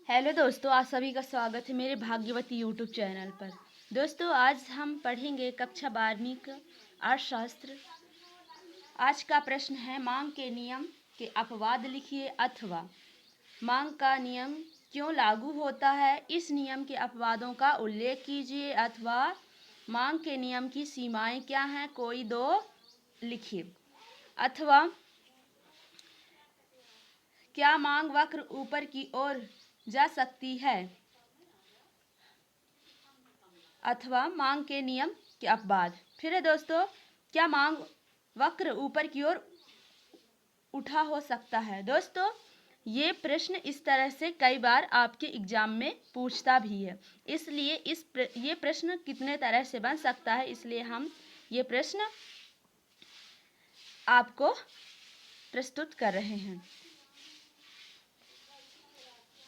Hello दोस्तों, आप सभी का स्वागत है मेरे भाग्यवती यूट्यूब चैनल पर। दोस्तों, आज हम पढ़ेंगे कक्षा 12वीं का अर्थशास्त्र। आज का प्रश्न है, मांग के नियम के अपवाद लिखिए अथवा मांग का नियम क्यों लागू होता है, इस नियम के अपवादों का उल्लेख कीजिए अथवा मांग के नियम की सीमाएं क्या हैं, कोई दो लिखिए। अथवा क्या मांग वक्र ऊपर की ओर जा सकती है, अथवा मांग के नियम के अपवाद। फिर है दोस्तों, क्या मांग वक्र ऊपर की ओर उठा हो सकता है। दोस्तों, ये प्रश्न इस तरह से कई बार आपके एग्जाम में पूछता भी है, इसलिए ये प्रश्न कितने तरह से बन सकता है, इसलिए हम ये प्रश्न आपको प्रस्तुत कर रहे हैं।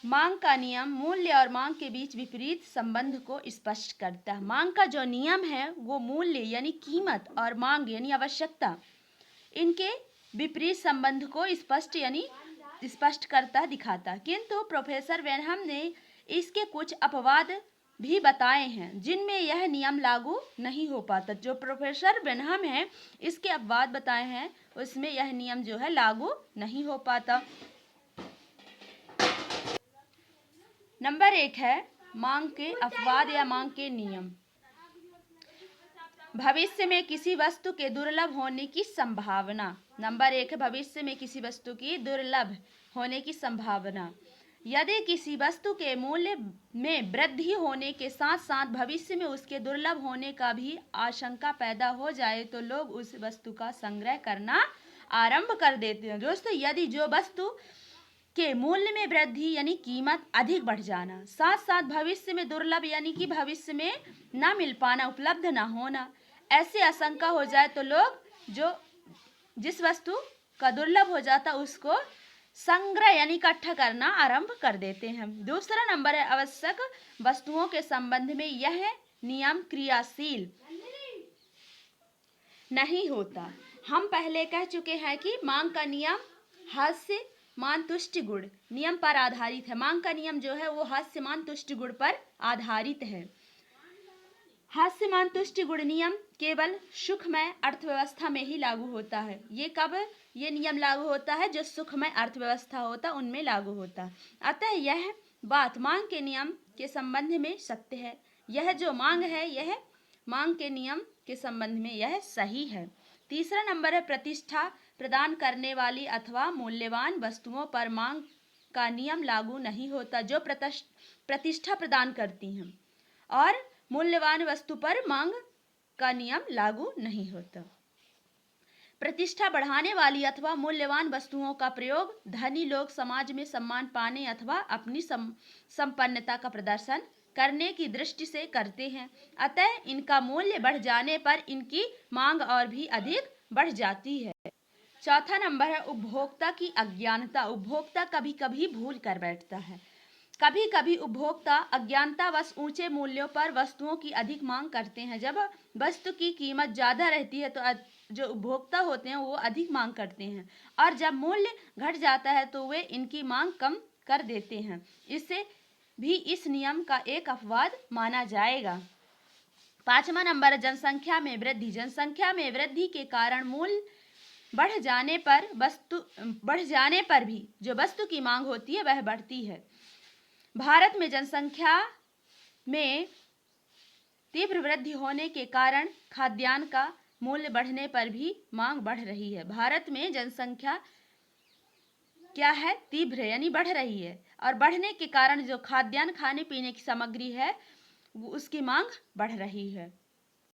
मांग का नियम मूल्य और मांग के बीच विपरीत संबंध को स्पष्ट करता है। मांग का जो नियम है वो मूल्य यानी कीमत और मांग यानी आवश्यकता, इनके विपरीत संबंध को स्पष्ट करता दिखाता। किंतु प्रोफेसर वेनहम ने इसके कुछ अपवाद भी बताए हैं जिनमें यह नियम लागू नहीं हो पाता। जो प्रोफेसर वेनहम है इसके अपवाद बताए हैं, उसमें यह नियम जो है लागू नहीं हो पाता। नंबर 1 है मांग के अपवाद या मांग के नियम। भविष्य में किसी वस्तु के दुर्लभ होने की संभावना। नंबर 1 है भविष्य में किसी वस्तु की दुर्लभ होने की संभावना। यदि किसी वस्तु के मूल्य में वृद्धि होने के साथ साथ भविष्य में उसके दुर्लभ होने का भी आशंका पैदा हो जाए तो लोग उस वस्तु का संग्रह करना आरंभ कर देते हैं। दोस्तों, यदि जो वस्तु के मूल्य में वृद्धि यानी कीमत अधिक बढ़ जाना, साथ साथ भविष्य में दुर्लभ यानी कि भविष्य में ना मिल पाना, उपलब्ध ना होना, ऐसी आशंका हो जाए तो लोग जिस वस्तु का दुर्लभ हो जाता उसको संग्रह यानी इकट्ठा करना आरंभ कर देते हैं। दूसरा नंबर है आवश्यक वस्तुओं के संबंध में यह नियम क्रियाशील नहीं होता। हम पहले कह चुके हैं कि मांग का नियम हास्यमान तुष्टि गुण नियम पर आधारित है। मांग का नियम जो है वो हास्यमान तुष्टि गुण पर आधारित है। हास्यमान तुष्टि गुण नियम केवल सुखमय अर्थव्यवस्था में ही लागू होता है। ये कब ये नियम लागू होता है? जो सुखमय अर्थव्यवस्था होता है उनमें लागू होता है। अतः यह बात मांग के नियम के संबंध में सत्य है। यह जो मांग है यह मांग के नियम के संबंध में यह सही है। तीसरा नंबर है प्रतिष्ठा प्रदान करने वाली अथवा मूल्यवान वस्तुओं पर मांग का नियम लागू नहीं होता। जो प्रतिष्ठा प्रदान करती हैं और मूल्यवान वस्तु पर मांग का नियम लागू नहीं होता। प्रतिष्ठा बढ़ाने वाली अथवा मूल्यवान वस्तुओं का प्रयोग धनी लोग समाज में सम्मान पाने अथवा अपनी संपन्नता का प्रदर्शन करने की दृष्टि से करते हैं। अतः इनका मूल्य बढ़ जाने पर इनकी मांग और भी अधिक बढ़ जाती है। चौथा नंबर है उपभोक्ता की अज्ञानता। उपभोक्ता कभी कभी भूल कर बैठता है। कभी कभी उपभोक्ता अज्ञानतावश ऊंचे मूल्यों पर वस्तुओं की अधिक मांग करते हैं। जब वस्तु की कीमत ज़्यादा रहती है तो जो उपभोक्ता होते हैं वो अधिक मांग करते हैं, और जब मूल्य घट जाता है तो वे इनकी मांग कम कर देते हैं। इससे भी इस नियम का एक अपवाद माना जाएगा। पांचवा नंबर है जनसंख्या में वृद्धि। जनसंख्या में वृद्धि के कारण मूल्य बढ़ जाने पर भी जो वस्तु की मांग होती है वह बढ़ती है। भारत में जनसंख्या में तीव्र वृद्धि होने के कारण खाद्यान्न का मूल्य बढ़ने पर भी मांग बढ़ रही है। भारत में जनसंख्या क्या है? तीव्र यानी बढ़ रही है, और बढ़ने के कारण जो खाद्यान्न खाने पीने की सामग्री है उसकी मांग बढ़ रही है।